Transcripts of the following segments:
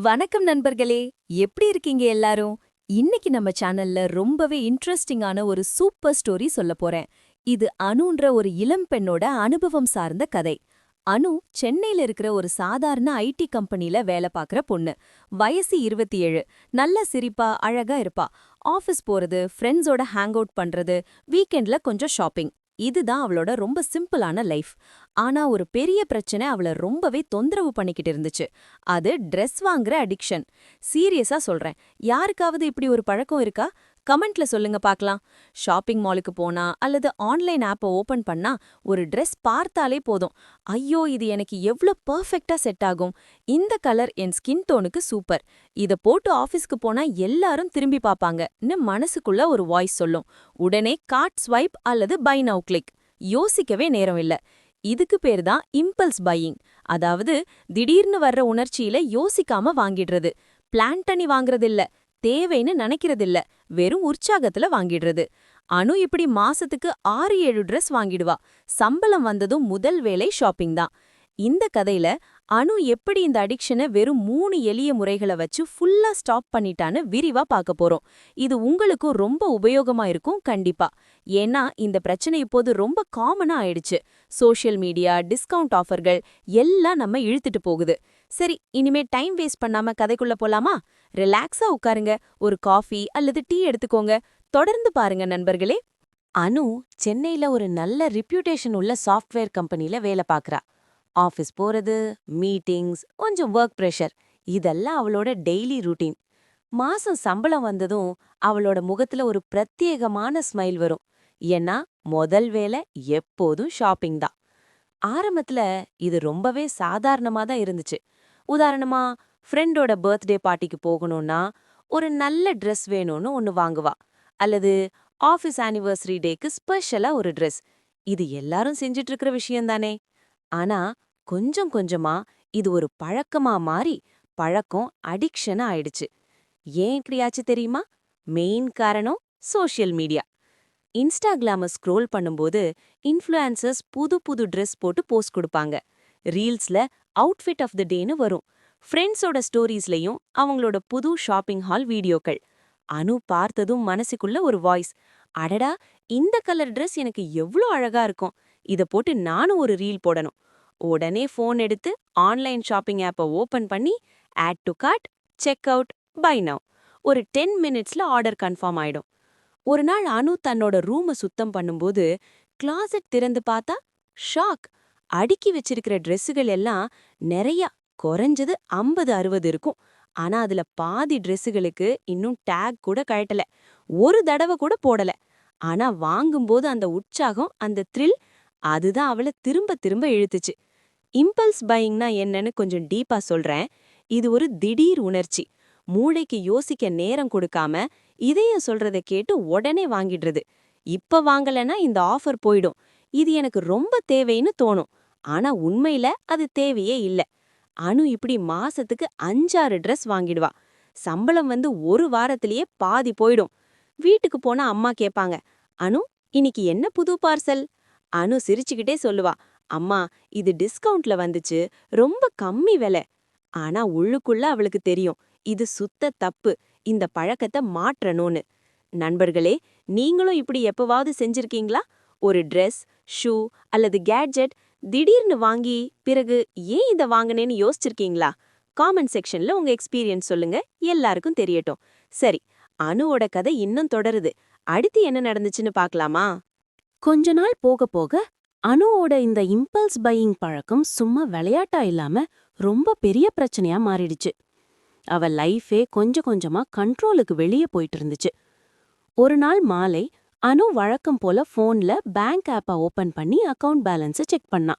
வணக்கம் நண்பர்களே, எப்படி இருக்கீங்க எல்லாரும்? இன்னைக்கு நம்ம சேனல்ல ரொம்பவே இன்ட்ரெஸ்டிங்கான ஒரு சூப்பர் ஸ்டோரி சொல்லப் போறேன். இது அனுன்ற ஒரு இளம் பெண்ணோட அனுபவம் சார்ந்த கதை. அனு சென்னையில இருக்கிற ஒரு சாதாரண ஐடி கம்பெனில வேலை பார்க்கற பொண்ணு. வயசு 27. நல்ல சிரிப்பா, அழகா இருப்பா. ஆபீஸ் போறது, ஃப்ரெண்ட்ஸோட ஹேங் அவுட் பண்றது, வீக்கெண்ட்ல கொஞ்சம் ஷாப்பிங். இதுதான் அவளோட ரொம்ப சிம்பிளான லைஃப். ஆனா ஒரு பெரிய பிரச்சனை அவள ரொம்பவே தொந்தரவு பண்ணிக்கிட்டு இருந்துச்சு. அது ட்ரெஸ் வாங்குற அடிக்ஷன். சீரியஸா சொல்றேன். யாருக்காவது இப்படி ஒரு பழக்கம் இருக்கா? கமெண்ட்ல சொல்லுங்க பார்க்கலாம். ஷாப்பிங் மாலுக்கு போனா அல்லது ஆன்லைன் ஆப்ப ஓபன் பண்ணா ஒரு ட்ரெஸ் பார்த்தாலே போதும். ஐயோ, இது எனக்கு எவ்ளோ பெர்ஃபெக்ட்டா செட் ஆகும். இந்த கலர் என் ஸ்கின் டோனுக்கு சூப்பர். இத போட்டு ஆபீஸ்க்கு போனா எல்லாரும் திரும்பி பாப்பாங்கன்னு மனசுக்குள்ள ஒரு வாய்ஸ் சொல்லும். உடனே கார்ட் ஸ்வைப் அல்லது பை நவ் கிளிக். யோசிக்கவே நேரம் இல்ல. இதுக்கு பேர் தான் இம்பல்ஸ் பையிங். அதாவது திடீர்னு வர்ற உணர்ச்சியில யோசிக்காம வாங்கிடுறது. பிளான் பண்ணி வாங்குறதில்ல, தேவைன்னு நினைக்கிறதில்ல, வெறும் உற்சாகத்துல வாங்கிடுறது. அனு இப்படி மாசத்துக்கு 6-7 ட்ரெஸ் வாங்கிடுவா. சம்பளம் வந்ததும் முதல் வேலை ஷாப்பிங் தான். இந்த கதையில அனு எப்படி இந்த அடிக்ஷனை வெறும் 3 எளிய முறைகளை வச்சு ஃபுல்லா ஸ்டாப் பண்ணிட்டான்னு விரிவா பார்க்க போறோம். இது உங்களுக்கும் ரொம்ப உபயோகமா இருக்கும் கண்டிப்பா. ஏன்னா இந்த பிரச்சனை இப்போது ரொம்ப காமனா ஆயிடுச்சு. சோஷியல் மீடியா, டிஸ்கவுண்ட் ஆஃபர்கள் எல்லாம் நம்ம இழுத்துட்டு போகுது. சரி, இனிமே டைம் வேஸ்ட் பண்ணாம கதைக்குள்ள போலாமா? ரிலாக்ஸா உட்காருங்க, ஒரு காஃபி அல்லது டீ எடுத்துக்கோங்க. தொடர்ந்து பாருங்க நண்பர்களே. அனு சென்னையில ஒரு நல்ல ரிப்யூட்டேஷன் உள்ள சாஃப்ட்வேர் கம்பெனில வேலை பார்க்கறா. ஆஃபீஸ் போறது, மீட்டிங்ஸ், கொஞ்சம் ஒர்க் ப்ரெஷர், இதெல்லாம் அவளோட டெய்லி ரூட்டீன். மாசம் சம்பளம் வந்ததும் அவளோட முகத்துல ஒரு பிரத்யேகமான ஸ்மைல் வரும். ஏன்னா முதல் வேலை எப்போதும் ஷாப்பிங் தான். ஆரம்பத்துல இது ரொம்பவே சாதாரணமா தான் இருந்துச்சு. உதாரணமா, ஃப்ரெண்டோட பர்த்டே பார்ட்டிக்கு போகணும்னா ஒரு நல்ல ட்ரெஸ் வேணும்னு ஒன்னு வாங்குவா. அல்லது ஆஃபீஸ் ஆனிவர்சரி டேக்கு ஸ்பெஷலா ஒரு ட்ரெஸ். இது எல்லாரும் செஞ்சிட்டு இருக்கிற விஷயம் தானே. ஆனா கொஞ்சம் கொஞ்சமா இது ஒரு பழக்கமா மாறி பழக்கம் அடிக்ஷனா ஆயிடுச்சு. ஏன் இப்படியாச்சு தெரியுமா? மெயின் காரணம் சோஷியல் மீடியா. இன்ஸ்டாகிராம ஸ்க்ரோல் பண்ணும்போது இன்ஃப்ளூயன்சர்ஸ் புது புது ட்ரெஸ் போட்டு போஸ்ட் கொடுப்பாங்க. ரீல்ஸ்ல அவுட்ஃபிட் ஆஃப் த டேன்னு வரும். ஃப்ரெண்ட்ஸோட ஸ்டோரீஸ்லயும் அவங்களோட புது ஷாப்பிங் ஹால் வீடியோக்கள். அனு பார்த்ததும் மனசுக்குள்ள ஒரு வாய்ஸ், அடடா, இந்த கலர் ட்ரெஸ் எனக்கு எவ்ளோ அழகா இருக்கும், இத போட்டு நானும் ஒரு ரீல் போடணும். உடனே ஃபோன் எடுத்து ஆன்லைன் ஷாப்பிங் ஆப்பை ஓபன் பண்ணி add to cart, check out, buy now. ஒரு 10 மினிட்ஸ்ல ஆர்டர் கன்ஃபார்ம் ஆயிடும். ஒரு நாள் அனு தன்னோட ரூம சுத்தம் பண்ணும்போது கிளாசெட் திறந்து பார்த்தா ஷாக். அடுக்கி வச்சிருக்கிற ட்ரெஸ்ஸுகள் எல்லாம் நிறைய, குறைஞ்சது 50-60 இருக்கும். ஆனா அதுல பாதி ட்ரெஸ்ஸுகளுக்கு இன்னும் டேக் கூட கழட்டல, ஒரு தடவை கூட போடல. ஆனா வாங்கும்போது அந்த உற்சாகம், அந்த த்ரில், அதுதான் அவள திரும்ப திரும்ப இழுத்துச்சு. இம்பல்ஸ் பையிங்னா என்னன்னு கொஞ்சம் டீப்பா சொல்றேன். இது ஒரு திடீர் உணர்ச்சி. மூளைக்கு யோசிக்க நேரம் கொடுக்காம இதயம் சொல்றத கேட்டு உடனே வாங்கிடுறது. இப்ப வாங்கலனா இந்த ஆஃபர் போயிடும், இது எனக்கு ரொம்ப தேவைன்னு தோணும். ஆனா உண்மையில அது தேவையே இல்ல. அனு இப்படி மாசத்துக்கு 5-6 ட்ரெஸ் வாங்கிடுவா. சம்பளம் வந்து ஒரு வாரத்திலேயே பாதி போயிடும். வீட்டுக்கு போனா அம்மா கேப்பாங்க, அனு, இன்னைக்கு என்ன புது பார்சல்? அனு சிரிச்சுக்கிட்டே சொல்லுவா, அம்மா, இது டிஸ்கவுண்ட்ல வந்துச்சு, ரொம்ப கம்மி விலை. ஆனா உள்ளுக்குள்ள அவளுக்கு தெரியும், இது சுத்த தப்பு, இந்த பழக்கத்தை மாற்றணும்னு. நண்பர்களே, நீங்களும் இப்படி எப்பவாவது செஞ்சிருக்கீங்களா? ஒரு ட்ரெஸ், ஷூ அல்லது கேட்ஜெட் திடீர்னு வாங்கி பிறகு ஏன் இதை வாங்கினேன்னு யோசிச்சிருக்கீங்களா? காமெண்ட் செக்ஷன்ல உங்க எக்ஸ்பீரியன்ஸ் சொல்லுங்க, எல்லாருக்கும் தெரியட்டும். சரி, அனுவோட கதை இன்னும் தொடருது. அடுத்து என்ன நடந்துச்சுன்னு பார்க்கலாமா? கொஞ்ச நாள் போக போக அனுவோட இந்த இம்பல்ஸ் பையிங் பழக்கம் சும்மா விளையாட்டா இல்லாம ரொம்ப பெரிய பிரச்சனையா மாறிடுச்சு. அவ லைஃபே கொஞ்சம் கொஞ்சமா கண்ட்ரோலுக்கு வெளியே போயிட்டு இருந்துச்சு. ஒரு நாள் மாலை அனு வழக்கம் போல போன்ல பேங்க் ஆப்பை ஓபன் பண்ணி அக்கவுண்ட் பேலன்ஸை செக் பண்ணா.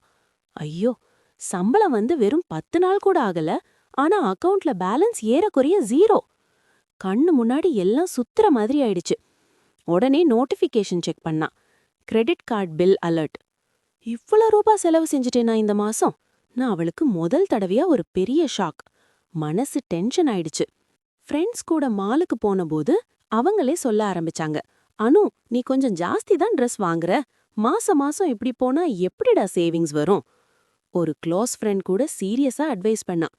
ஐயோ, சம்பளம் வந்து வெறும் 10 நாள் கூட ஆகல, ஆனா அக்கவுண்ட்ல பேலன்ஸ் ஏறக்குறைய 0. கண்ணு முன்னாடி எல்லாம் சுத்துற மாதிரி ஆயிடுச்சு. உடனே நோட்டிஃபிகேஷன் செக் பண்ணா. Credit card bill alert. இவ்வளோ ரூபாய் செலவு செஞ்சுட்டேனா இந்த மாசம்? நான் அவளுக்கு முதல் தடவையா ஒரு பெரிய ஷாக். மனசு டென்ஷன் ஆயிடுச்சு. ஃப்ரெண்ட்ஸ் கூட மாலுக்கு போனபோது அவங்களே சொல்ல ஆரம்பிச்சாங்க, அனு, நீ கொஞ்சம் ஜாஸ்தி தான் ட்ரெஸ் வாங்குற, மாசம் மாசம் இப்படி போனா எப்படிடா சேவிங்ஸ் வரும்? ஒரு க்ளோஸ் ஃப்ரெண்ட் கூட சீரியஸா அட்வைஸ் பண்ணா,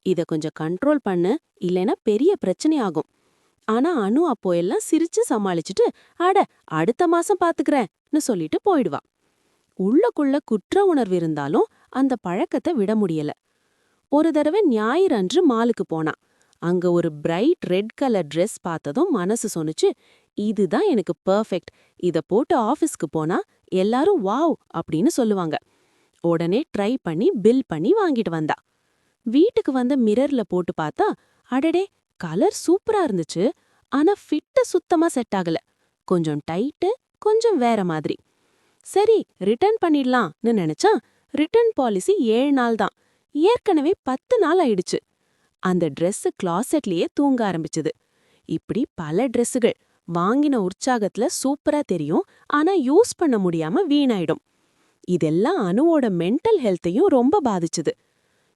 இத கொஞ்சம் கண்ட்ரோல் பண்ணு, இல்லைன்னா பெரிய பிரச்சனை ஆகும். ஆனா அனு அப்போ எல்லாம் சிரிச்சு சமாளிச்சுட்டு, அட அடுத்த மாசம் பாத்துக்கறேன்னு சொல்லிட்டு போயிடுவா. உள்ளுக்குள்ள குற்ற உணர்வு இருந்தாலும் அந்த பழக்கத்தை விட முடியல. ஒரு தடவை ஞாயிறு அன்று மாலுக்கு போனா. அங்க ஒரு பிரைட் ரெட் கலர் Dress பார்த்ததும் மனசு சொன்னுச்சு, இதுதான் எனக்கு பெர்ஃபெக்ட். இத போட்டு ஆபீஸ்க்கு போனா எல்லாரும் வாவ் அப்படின்னு சொல்லுவாங்க. உடனே ட்ரை பண்ணி பில் பண்ணி வாங்கிட்டு வந்தா. வீட்டுக்கு வந்து மிரர்ல போட்டு பார்த்தா, அடடே கலர் சூப்பரா இருந்துச்சு. ஆனா ஃபிட்ட சுத்தமா செட் ஆகல. கொஞ்சம் டைட்டு, கொஞ்சம் வேற மாதிரி. சரி ரிட்டர்ன் பண்ணிடலாம்னு நினைச்சா, ரிட்டர்ன் பாலிசி 7 நாள் தான். ஏற்கனவே 10 நாள் ஆயிடுச்சு. அந்த Dress கிளாசெட்லயே தூங்க ஆரம்பிச்சுது. இப்படி பல Dressகள் வாங்கின உற்சாகத்துல சூப்பரா தெரியும், ஆனா யூஸ் பண்ண முடியாம வீணாயிடும். இதெல்லாம் அனுவோட மென்டல் ஹெல்த்தையும் ரொம்ப பாதிச்சுது.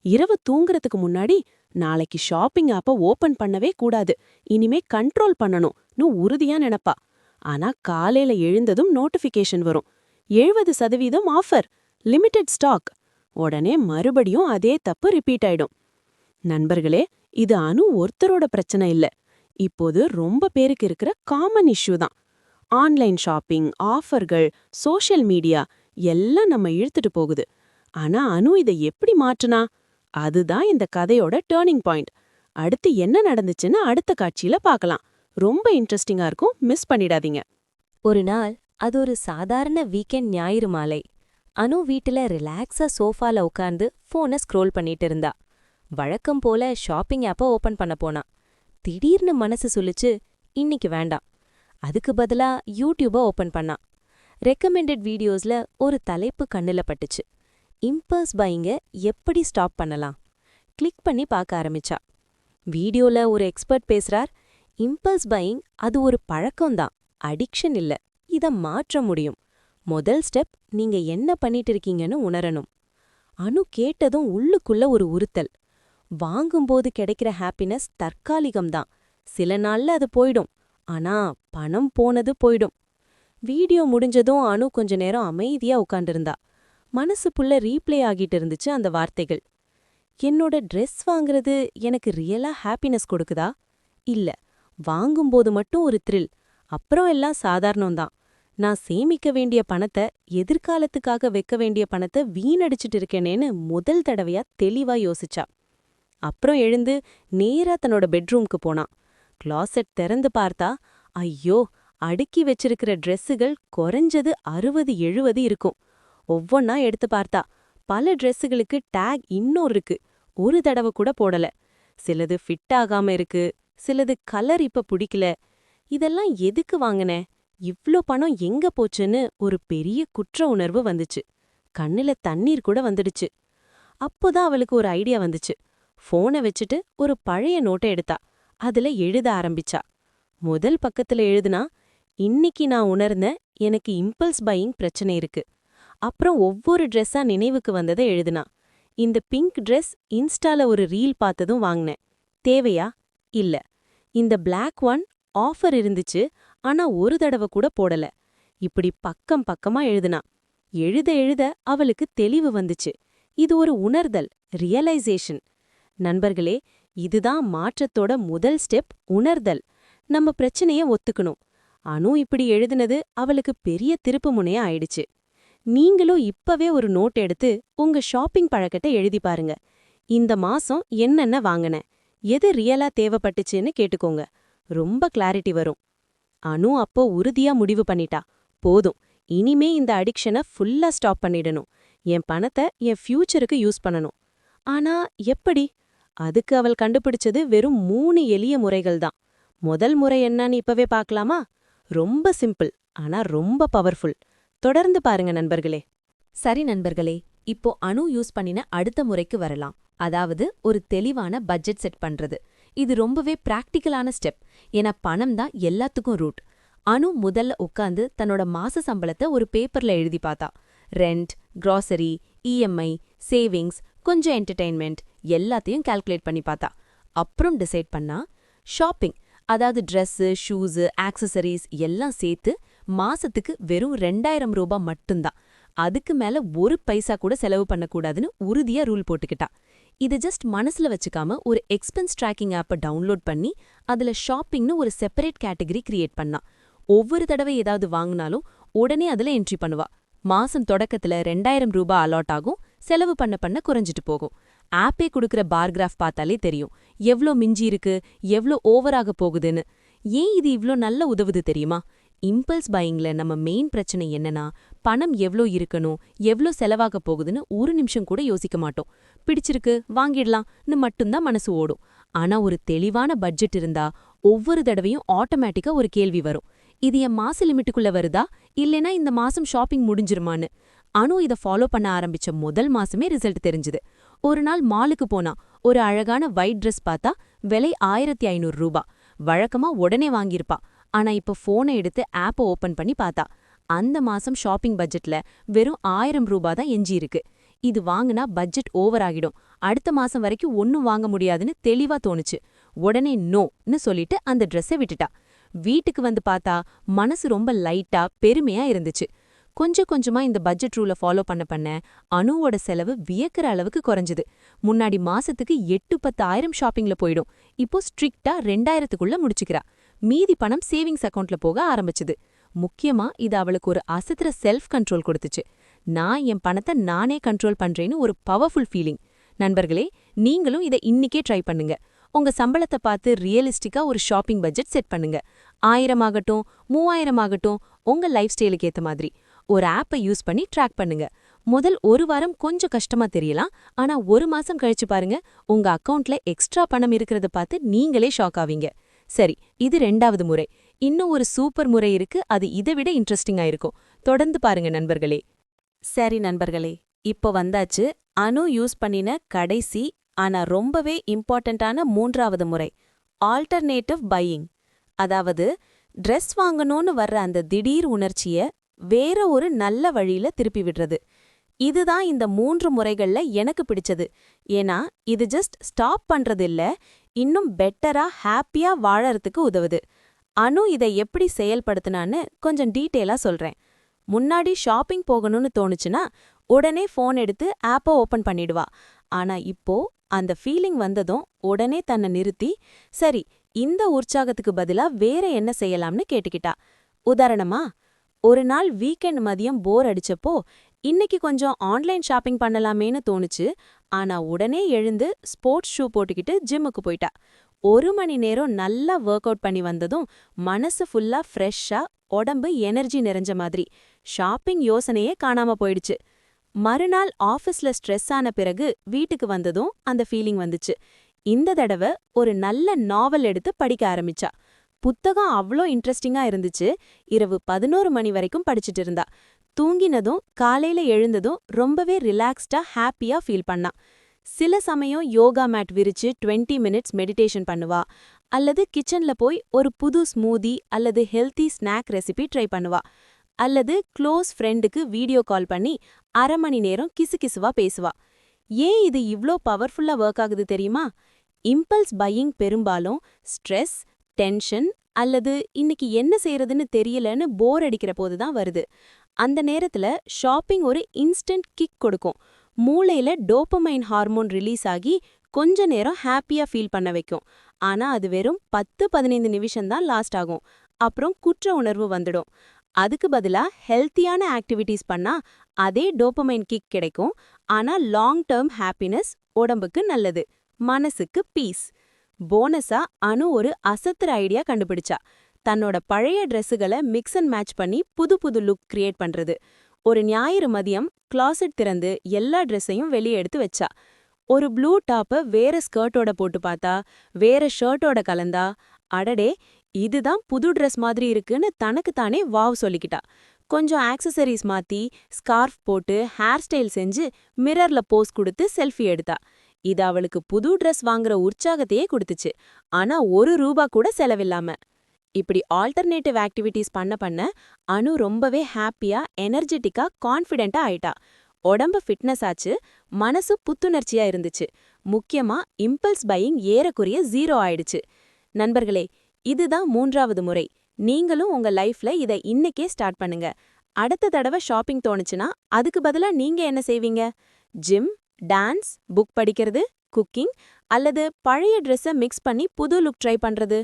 இரவு தூங்குறதுக்கு முன்னாடி, நாளைக்கு ஷாப்பிங் ஆப்ப ஓபன் பண்ணவே கூடாது, இனிமே கண்ட்ரோல் பண்ணணும்னு உறுதியா நினைப்பா. ஆனா காலையில எழுந்ததும் நோட்டிஃபிகேஷன் வரும், 70% ஆஃபர், லிமிடெட் ஸ்டாக். உடனே மறுபடியும் அதே தப்பு ரிப்பீட் ஆயிடும். நண்பர்களே, இது அனு ஒருத்தரோட பிரச்சனை இல்ல. இப்போது ரொம்ப பேருக்கு இருக்கிற காமன் இஷ்யூ தான். ஆன்லைன் ஷாப்பிங், ஆஃபர்கள், சோஷியல் மீடியா எல்லாம் நம்ம இழுத்துட்டு போகுது. ஆனா அனு இதை எப்படி மாற்றுனா? அதுதான் இந்த கதையோட டேர்னிங் பாயிண்ட். அடுத்து என்ன நடந்துச்சுன்னு அடுத்த காட்சியில பார்க்கலாம். ரொம்ப இன்ட்ரெஸ்டிங்கா இருக்கும், மிஸ் பண்ணிடாதீங்க. ஒரு நாள் அது ஒரு சாதாரண வீக்கெண்ட் ஞாயிறு மாலை. அனு வீட்டுல ரிலாக்ஸா சோஃபால உட்கார்ந்து போனை ஸ்க்ரோல் பண்ணிட்டு இருந்தா. வழக்கம் போல ஷாப்பிங் ஆப்ப ஓபன் பண்ண போனா. திடீர்னு மனசு சொல்லுச்சு, இன்னைக்கு வேண்டாம். அதுக்கு பதிலா யூடியூப ஓபன் பண்ணா. ரெக்கமெண்டட் வீடியோஸ்ல ஒரு தலைப்பு கண்ணுல பட்டுச்சு, இம்பல்ஸ் பையிங்க எப்படி ஸ்டாப் பண்ணலாம். கிளிக் பண்ணி பார்க்க ஆரம்பிச்சா. வீடியோல ஒரு எக்ஸ்பர்ட் பேசுறார், இம்பல்ஸ் பையிங் அது ஒரு பழக்கம்தான், அடிக்ஷன் இல்ல, இத மாற்ற முடியும். முதல் ஸ்டெப் நீங்க என்ன பண்ணிட்டு இருக்கீங்கன்னு உணரணும். அனு கேட்டதும் உள்ளுக்குள்ள ஒரு உறுத்தல். வாங்கும்போது கிடைக்கிற ஹாப்பினஸ் தற்காலிகம்தான், சில நாள்ல அது போயிடும். ஆனா பணம் போனது போயிடும். வீடியோ முடிஞ்சதும் அனு கொஞ்ச நேரம் அமைதியா உட்கார்ந்திருந்தா. மனசுக்குள்ள ரீப்ளே ஆகிட்டு இருந்துச்சு அந்த வார்த்தைகள். என்னோட Dress வாங்குறது எனக்கு ரியலா ஹாப்பினஸ் கொடுக்குதா? இல்ல, வாங்கும்போது மட்டும் ஒரு த்ரில், அப்புறம் எல்லாம் சாதாரணம்தான். நான் சேமிக்க வேண்டிய பணத்தை, எதிர்காலத்துக்காக வைக்க வேண்டிய பணத்தை வீணடிச்சிட்டு இருக்கேனேன்னு முதல் தடவையா தெளிவா யோசிச்சா. அப்புறம் எழுந்து நேரா தன்னோட பெட்ரூம்க்கு போனா. கிளாசெட் திறந்து பார்த்தா, ஐயோ, அடுக்கி வச்சிருக்கிற Dressகள் குறைஞ்சது 60-70 இருக்கும். ஒவ்வொன்னா எடுத்து பார்த்தா, பல Dressகளுக்கு டேக் இன்னும் இருக்கு, ஒரு தடவை கூட போடல. சிலது ஃபிட் ஆகாம இருக்கு, சிலது கலர் இப்ப பிடிக்கல. இதெல்லாம் எதுக்கு வாங்கினேன், இவ்ளோ பணம் எங்க போச்சுன்னு ஒரு பெரிய குற்ற உணர்வு வந்துச்சு. கண்ணுல தண்ணீர் கூட வந்துடுச்சு. அப்போதான் அவளுக்கு ஒரு ஐடியா வந்துச்சு. போனை வச்சுட்டு ஒரு பழைய நோட்டை எடுத்தா. அதுல எழுத ஆரம்பிச்சா. முதல் பக்கத்துல எழுதுனா, இன்னைக்கு நான் உணர்ந்த எனக்கு இம்பல்ஸ் பையிங் பிரச்சனை இருக்கு. அப்புறம் ஒவ்வொரு Dressஆ நினைவுக்கு வந்ததை எழுதுனா. இந்த பிங்க் Dress இன்ஸ்டால ஒரு ரீல் பார்த்ததும் வாங்கினேன், தேவையா? இல்ல. இந்த பிளாக் ஒன் ஆஃபர் இருந்துச்சு, ஆனா ஒரு தடவை கூட போடல. இப்படி பக்கம் பக்கமா எழுதுனா. எழுத எழுத அவளுக்கு தெளிவு வந்துச்சு. இது ஒரு உணர்தல், ரியலைசேஷன். நண்பர்களே, இதுதான் மாற்றத்தோட முதல் ஸ்டெப், உணர்தல். நம்ம பிரச்சனைய ஒத்துக்கணும். அனு இப்படி எழுதுனது அவளுக்கு பெரிய திருப்புமுனையா ஆயிடுச்சு. நீங்களும் இப்பவே ஒரு நோட் எடுத்து உங்க ஷாப்பிங் பழக்கத்தை எழுதி பாருங்க. இந்த மாசம் என்னென்ன வாங்கினேன், எது ரியலா தேவைப்பட்டுச்சுன்னு கேட்டுக்கோங்க. ரொம்ப கிளாரிட்டி வரும். அனு அப்போ உறுதியா முடிவு பண்ணிட்டா, போதும், இனிமே இந்த அடிக்ஷனை ஃபுல்லா ஸ்டாப் பண்ணிடணும். என் பணத்தை என் ஃபியூச்சருக்கு யூஸ் பண்ணணும். ஆனா எப்படி? அதுக்கு அவள் கண்டுபிடிச்சது வெறும் 3 எளிய முறைகள் தான். முதல் முறை என்னன்னு இப்பவே பார்க்கலாமா? ரொம்ப சிம்பிள், ஆனா ரொம்ப பவர்ஃபுல். தொடர்ந்து பாருங்க நண்பர்களே. சரி நண்பர்களே, இப்போ அனு யூஸ் பண்ணின அடுத்த முறைக்கு வரலாம். அதாவது ஒரு தெளிவான பட்ஜெட் செட் பண்றது. இது ரொம்பவே பிராக்டிக்கலான ஸ்டெப், ஏன்னா பணம் தான் எல்லாத்துக்கும் ரூட். அனு முதல்ல உட்காந்து தன்னோட மாச சம்பளத்தை ஒரு பேப்பர்ல எழுதி பார்த்தா. ரெண்ட், கிராசரி, இஎம்ஐ, சேவிங்ஸ், கொஞ்சம் என்டர்டெயின்மெண்ட் எல்லாத்தையும் கால்குலேட் பண்ணி பார்த்தா. அப்புறம் டிசைட் பண்ணா, ஷாப்பிங், அதாவது ட்ரெஸ்ஸு, ஷூஸு, ஆக்சசரிஸ் எல்லாம் சேர்த்து மாசத்துக்கு வெறும் 2000 ரூபாய் மட்டும்தான். அதுக்கு மேல ஒரு பைசா கூட செலவு பண்ணக்கூடாதுன்னு உறுதியா ரூல் போட்டுக்கிட்டா. இது ஜஸ்ட் மனசுல வச்சுக்காம ஒரு எக்ஸ்பென்ஸ் ட்ராக்கிங் ஆப்பை டவுன்லோட் பண்ணி அதுல ஷாப்பிங்னு ஒரு செப்பரேட் கேட்டகரி கிரியேட் பண்ணா. ஒவ்வொரு தடவை ஏதாவது வாங்கினாலும் உடனே அதுல என்ட்ரி பண்ணுவா. மாசம் தொடக்கத்துல 2000 ரூபாய் அலாட் ஆகும், செலவு பண்ண பண்ண குறைஞ்சிட்டு போகும். ஆப்பே குடுக்கிற பார் கிராஃப் பார்த்தாலே தெரியும் எவ்ளோ மிஞ்சி இருக்கு, எவ்ளோ ஓவராக போகுதுன்னு. ஏன் இது இவ்ளோ நல்ல உதவுது தெரியுமா? இம்பல்ஸ் பையிங்ல நம்ம மெயின் பிரச்சனை என்னன்னா, பணம் எவ்ளோ இருக்கணும், எவ்ளோ செலவாக போகுதுன்னு ஒரு நிமிஷம் கூட யோசிக்க மாட்டோம். பிடிச்சிருக்கு வாங்கிடலாம்னு மட்டும்தான் மனசு ஓடும். ஆனா ஒரு தெளிவான பட்ஜெட் இருந்தா ஒவ்வொரு தடவையும் ஆட்டோமேட்டிக்கா ஒரு கேள்வி வரும். இது என் மாச லிமிட்டுக்குள்ள வருதா, இல்லைனா இந்த மாசம் ஷாப்பிங் முடிஞ்சிருமான்னு. அனு இத ஃபாலோ பண்ண ஆரம்பிச்ச முதல் மாசமே ரிசல்ட் தெரிஞ்சுது. ஒரு நாள் மாலுக்கு போனா ஒரு அழகான ஒயிட் ட்ரெஸ் பார்த்தா விலை 1500 ரூபாய். வழக்கமா உடனே வாங்கியிருப்பா. ஆனா இப்ப போனை எடுத்து ஆப்பை ஓபன் பண்ணி பார்த்தா அந்த மாசம் ஷாப்பிங் பட்ஜெட்ல வெறும் 1000 ரூபாய் தான் எஞ்சி இருக்கு. இது வாங்குனா பட்ஜெட் ஓவர் ஆகிடும், அடுத்த மாசம் வரைக்கும் ஒன்னும் வாங்க முடியாதுன்னு தெளிவா தோணுச்சு. உடனே நோன்னு சொல்லிட்டு அந்த ட்ரெஸ்ஸை விட்டுட்டா. வீட்டுக்கு வந்து பார்த்தா மனசு ரொம்ப லைட்டா பெருமையா இருந்துச்சு. கொஞ்சம் கொஞ்சமா இந்த பட்ஜெட் ரூலை ஃபாலோ பண்ண அனுவோட செலவு வியக்கிற அளவுக்கு குறைஞ்சது. முன்னாடி மாசத்துக்கு 8-10 ஷாப்பிங்ல போயிடும். இப்போ ஸ்ட்ரிக்டா 2000க்குள்ள முடிச்சுக்கிறா. மீதி பணம் சேவிங்ஸ் அக்கவுண்ட்ல போக ஆரம்பிச்சுது. முக்கியமா இது அவளுக்கு ஒரு அசத்துற செல்ஃப் கண்ட்ரோல் கொடுத்துச்சு. நான் என் பணத்தை நானே கண்ட்ரோல் பண்றேன்னு ஒரு பவர்ஃபுல் ஃபீலிங். நண்பர்களே, நீங்களும் இதை இன்னிக்கே ட்ரை பண்ணுங்க. உங்க சம்பளத்தை பார்த்து ரியலிஸ்டிக்கா ஒரு ஷாப்பிங் பட்ஜெட் செட் பண்ணுங்க. 1000 ஆகட்டும், 3000 ஆகட்டும், உங்க லைஃப் ஸ்டைலுக்கு ஏத்த மாதிரி. ஒரு ஆப்பை யூஸ் பண்ணி ட்ராக் பண்ணுங்க. முதல் ஒரு வாரம் கொஞ்சம் கஷ்டமா தெரியலாம், ஆனா ஒரு மாசம் கழிச்சு பாருங்க, உங்க அக்கவுண்ட்ல எக்ஸ்ட்ரா பணம் இருக்கிறத பார்த்து நீங்களே ஷாக் ஆவீங்க. சரி, இது 2வது முறை. இன்னும் ஒரு சூப்பர் முறை இருக்கு, அது இதை விட இன்ட்ரெஸ்டிங்கா இருக்கும். தொடர்ந்து பாருங்க நண்பர்களே. சரி நண்பர்களே, இப்போ வந்தாச்சு அனு யூஸ் பண்ணின கடைசி ஆனா ரொம்பவே இம்பார்ட்டன்டான 3வது முறை, ஆல்டர்னேட்டிவ் பையிங். அதாவது ட்ரெஸ் வாங்கணும்னு வர்ற அந்த திடீர் உணர்ச்சிய வேற ஒரு நல்ல வழியில திருப்பி விடுறது. இதுதான் இந்த 3 முறைகள்ல எனக்கு பிடிச்சது. ஏன்னா இது ஜஸ்ட் ஸ்டாப் பண்றது இல்ல, இன்னும் பெட்டரா ஹாப்பியா வாழறதுக்கு உதவுது. அனு இதை எப்படி செயல்படுத்தினான்னு கொஞ்சம் டீட்டெயிலா சொல்றேன். முன்னாடி ஷாப்பிங் போகணும்னு தோணுச்சுன்னா உடனே ஃபோன் எடுத்து ஆப்பை ஓபன் பண்ணிடுவா. ஆனா இப்போ அந்த ஃபீலிங் வந்ததும் உடனே தன்னை நிறுத்தி, சரி இந்த உற்சாகத்துக்கு பதிலா வேற என்ன செய்யலாம்னு கேட்டுக்கிட்டா. உதாரணமா, ஒரு நாள் வீக்கெண்ட் மதியம் போர் அடிச்சப்போ இன்னைக்கு கொஞ்சம் ஆன்லைன் ஷாப்பிங் பண்ணலாமேன்னு தோணுச்சு. ஆனா உடனே எழுந்து ஸ்போர்ட்ஸ் ஷூ போட்டுக்கிட்டு ஜிம்முக்கு போயிட்டா. 1 மணி நேரம் நல்லா ஒர்க் அவுட் பண்ணி வந்ததும் மனசு ஃபுல்லா ஃப்ரெஷ்ஷா, உடம்பு எனர்ஜி நிறைஞ்ச மாதிரி. ஷாப்பிங் யோசனையே காணாம போயிடுச்சு. மறுநாள் ஆஃபீஸ்ல ஸ்ட்ரெஸ் ஆன பிறகு வீட்டுக்கு வந்ததும் அந்த ஃபீலிங் வந்துச்சு. இந்த தடவை ஒரு நல்ல நாவல் எடுத்து படிக்க ஆரம்பிச்சா. புத்தகம் அவ்ளோ இன்ட்ரெஸ்டிங்கா இருந்துச்சு. இரவு 11 மணி வரைக்கும் படிச்சுட்டு இருந்தா. தூங்கினதும் காலையில எழுந்ததும் ரொம்பவே ரிலாக்ஸ்டா ஹாப்பியா ஃபீல் பண்ணா. சில சமயம் யோகா மேட் விரிச்சு 20 மினிட்ஸ் மெடிடேஷன் பண்ணுவா. அல்லது கிச்சன்ல போய் ஒரு புது ஸ்மூதி அல்லது ஹெல்த்தி ஸ்நாக் ரெசிபி ட்ரை பண்ணுவா. அல்லது க்ளோஸ் ஃப்ரெண்டுக்கு வீடியோ கால் பண்ணி அரை மணி நேரம் கிசுகிசுவா பேசுவா. ஏன் இது இவ்ளோ பவர்ஃபுல்லா ஒர்க் ஆகுது தெரியுமா? இம்பல்ஸ் பையிங் பெரும்பாலும் ஸ்ட்ரெஸ், டென்ஷன் அல்லது இன்னைக்கு என்ன செய்யறதுன்னு தெரியலன்னு போர் அடிக்கிற போது தான் வருது. அந்த நேரத்துல ஷாப்பிங் ஒரு இன்ஸ்டன்ட் கிக் கொடுக்கும். மூளையில டோபமைன் ஹார்மோன் ரிலீஸ் ஆகி கொஞ்ச நேரம் ஹாப்பியா ஃபீல் பண்ண வைக்கும். ஆனா அது வெறும் 10-15 நிமிஷம் தான் லாஸ்ட் ஆகும். அப்புறம் குற்ற உணர்வு வந்துடும். அதுக்கு பதிலா ஹெல்த்தியான ஆக்டிவிட்டீஸ் பண்ணா அதே டோபமைன் கிக் கிடைக்கும். ஆனா லாங் டேர்ம் ஹாப்பினஸ், உடம்புக்கு நல்லது, மனசுக்கு பீஸ். போனஸா அனு ஒரு அசத்துற ஐடியா கண்டுபிடிச்சா. தன்னோட பழைய ட்ரெஸ்ஸுகளை மிக்ஸ் அண்ட் மேட்ச் பண்ணி புது புது லுக் கிரியேட் பண்றது. ஒரு ஞாயிறு மதியம் கிளாசெட் திறந்து எல்லா ட்ரெஸ்ஸையும் வெளியே எடுத்து வச்சா. ஒரு ப்ளூ டாப்பை வேற ஸ்கர்ட்டோட போட்டு பார்த்தா, வேற ஷர்ட்டோட கலந்தா. அடடே, இதுதான் புது ட்ரெஸ் மாதிரி இருக்குன்னு தனக்கு தானே வாவ் சொல்லிக்கிட்டா. கொஞ்சம் ஆக்சசரிஸ் மாத்தி, ஸ்கார்ஃப் போட்டு ஹேர் ஸ்டைல் செஞ்சு மிரர்ல போஸ் கொடுத்து செல்ஃபி எடுத்தா. இது அவளுக்கு புது ட்ரெஸ் வாங்குற உற்சாகத்தையே கொடுத்துச்சு. ஆனா ₹1 கூட செலவில்லாம. இப்படி ஆல்டர்னேட்டிவ் ஆக்டிவிட்டீஸ் பண்ண அனு ரொம்பவே ஹாப்பியா, எனர்ஜெட்டிக்கா, கான்ஃபிடென்ட்டா ஆயிட்டா. உடம்பு ஃபிட்னஸ் ஆச்சு, மனசு புத்துணர்ச்சியா இருந்துச்சு. முக்கியமா இம்பல்ஸ் பையிங் ஏறக்குறைய 0 ஆயிடுச்சு. நண்பர்களே, இதுதான் 3வது முறை. நீங்களும் உங்க லைஃப்ல இதை இன்னைக்கே ஸ்டார்ட் பண்ணுங்க. அடுத்த தடவை ஷாப்பிங் தோணுச்சுன்னா அதுக்கு பதிலா நீங்க என்ன செய்வீங்க? ஜிம், டான்ஸ், புக் படிக்கிறது, குக்கிங் அல்லது பழைய ட்ரெஸ்ஸை மிக்ஸ் பண்ணி புது லுக் ட்ரை பண்றது?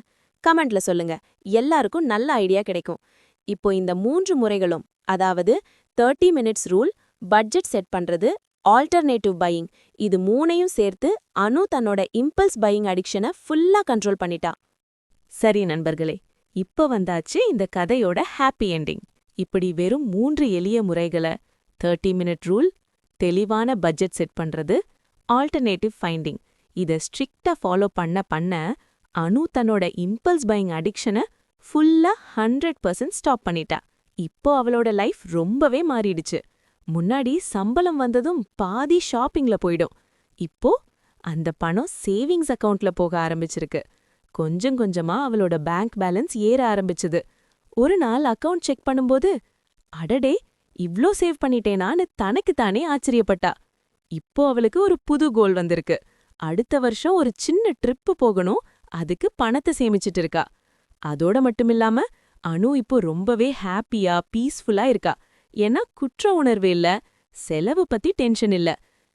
கமெண்ட்ல சொல்லுங்க. எல்லாருக்கும் நல்ல ஐடியா கிடைக்கும். இப்போ இந்த 3 முறைகளும், அதாவது 30 மினிட்ஸ் ரூல், பட்ஜெட் செட் பண்றது, ஆல்டர்னேட்டிவ் பையிங், இது 3ஐயும் சேர்த்து அனு தன்னோட இம்பல்ஸ் பையிங் அடிக்ஷனை ஃபுல்லா கண்ட்ரோல் பண்ணிட்டா. சரி நண்பர்களே, இப்ப வந்தாச்சு இந்த கதையோட ஹாப்பி எண்டிங். இப்படி வெறும் 3 எளிய முறைகளை, 30 மினிட் ரூல், தெளிவான பட்ஜெட் செட் பண்றது, ஆல்டர்னேட்டிவ் ஃபைண்டிங், இதை ஸ்ட்ரிக்டா ஃபாலோ பண்ண அனு தன்னோட இம்பல்ஸ் பையிங் அடிக்ஷனை ஃபுல்லா 100% ஸ்டாப் பண்ணிட்டா. இப்போ அவளோட லைஃப் ரொம்பவே மாறிடுச்சு. முன்னாடி சம்பளம் வந்ததும் பாதி ஷாப்பிங்ல போயிடும். இப்போ அந்த பணம் சேவிங்ஸ் அக்கவுண்ட்ல போக ஆரம்பிச்சிருக்கு. கொஞ்சம் கொஞ்சமா அவளோட பேங்க் பேலன்ஸ் ஏற ஆரம்பிச்சுது. ஒரு நாள் அக்கவுண்ட் செக் பண்ணும்போது, அடடே, இவ்ளோ சேவ் பண்ணிட்டேனான்னு தனக்குத்தானே ஆச்சரியப்பட்டா. இப்போ அவளுக்கு ஒரு புது கோல் வந்திருக்கு. அடுத்த வருஷம் ஒரு சின்ன ட்ரிப்பு போகணும், அதுக்கு பணத்தை சேமிச்சிட்டு இருக்கா. அதோட மட்டுமில்லாம அனு இப்போ ரொம்பவே ஹாப்பியா பீஸ்ஃபுல்லா இருக்கா. ஏன்னா குற்ற உணர்வு இல்ல, செலவு பத்தி டென்ஷன் இல்ல.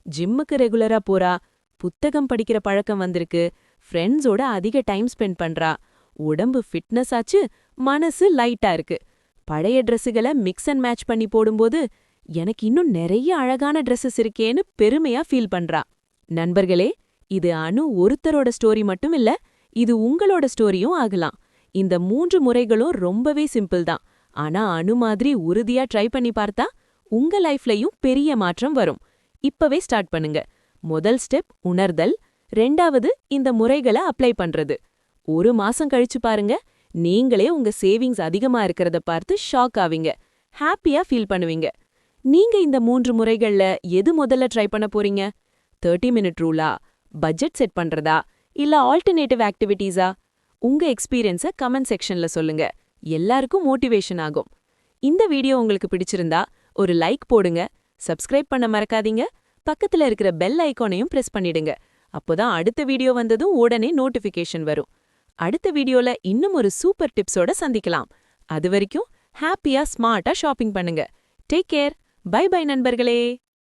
ஜிம்முக்கு ரெகுலரா போறா, புத்தகம் படிக்கிற பழக்கம் வந்திருக்கு, ஃப்ரெண்ட்ஸோட அதிக டைம் ஸ்பெண்ட் பண்றா, உடம்பு ஃபிட்னஸ் ஆச்சு, மனசு லைட்டா இருக்கு. பழைய ட்ரெஸ்ஸுகளை மிக்ஸ் அண்ட் மேட்ச் பண்ணி போடும்போது எனக்கு இன்னும் நிறைய அழகான ட்ரெஸ்ஸஸ் இருக்கேன்னு பெருமையா ஃபீல் பண்றா. நண்பர்களே, இது அனு ஒருத்தரோட ஸ்டோரி மட்டும் இல்ல, இது உங்களோட ஸ்டோரியும் ஆகலாம். இந்த 3 முறைகளும் ரொம்பவே சிம்பிள் தான். ஆனா அனு மாதிரி உறுதியா ட்ரை பண்ணி பார்த்தா உங்க லைஃப்லயும் பெரிய மாற்றம் வரும். இப்பவே ஸ்டார்ட் பண்ணுங்க. முதல் ஸ்டெப் உணர்தல், 2வது இந்த முறைகளை அப்ளை பண்றது. ஒரு மாசம் கழிச்சு பாருங்க, நீங்களே உங்க சேவிங்ஸ் அதிகமா இருக்கிறத பார்த்து ஷாக் ஆவீங்க, ஹாப்பியா ஃபீல் பண்ணுவீங்க. நீங்க இந்த 3 முறைகள்ல எது முதல்ல ட்ரை பண்ண போறீங்க? 30 மினிட் ரூலா, பட்ஜெட் செட் பண்றதா, இல்ல ஆல்டர்னேட்டிவ் ஆக்டிவிட்டீஸா? உங்க எக்ஸ்பீரியன்ஸை கமெண்ட் செக்ஷன்ல சொல்லுங்க. எல்லாருக்கும் மோட்டிவேஷன் ஆகும். இந்த வீடியோ உங்களுக்கு பிடிச்சிருந்தா ஒரு லைக் போடுங்க, சப்ஸ்கிரைப் பண்ண மறக்காதீங்க, பக்கத்துல இருக்கிற பெல் ஐகானையும் பிரஸ் பண்ணிடுங்க. அப்போதான் அடுத்த வீடியோ வந்ததும் உடனே நோட்டிஃபிகேஷன் வரும். அடுத்த வீடியோல இன்னும் ஒரு சூப்பர் டிப்ஸோட சந்திக்கலாம். அது வரைக்கும் ஹாப்பியா ஸ்மார்ட்டா ஷாப்பிங் பண்ணுங்க. Take care. பை பை நண்பர்களே.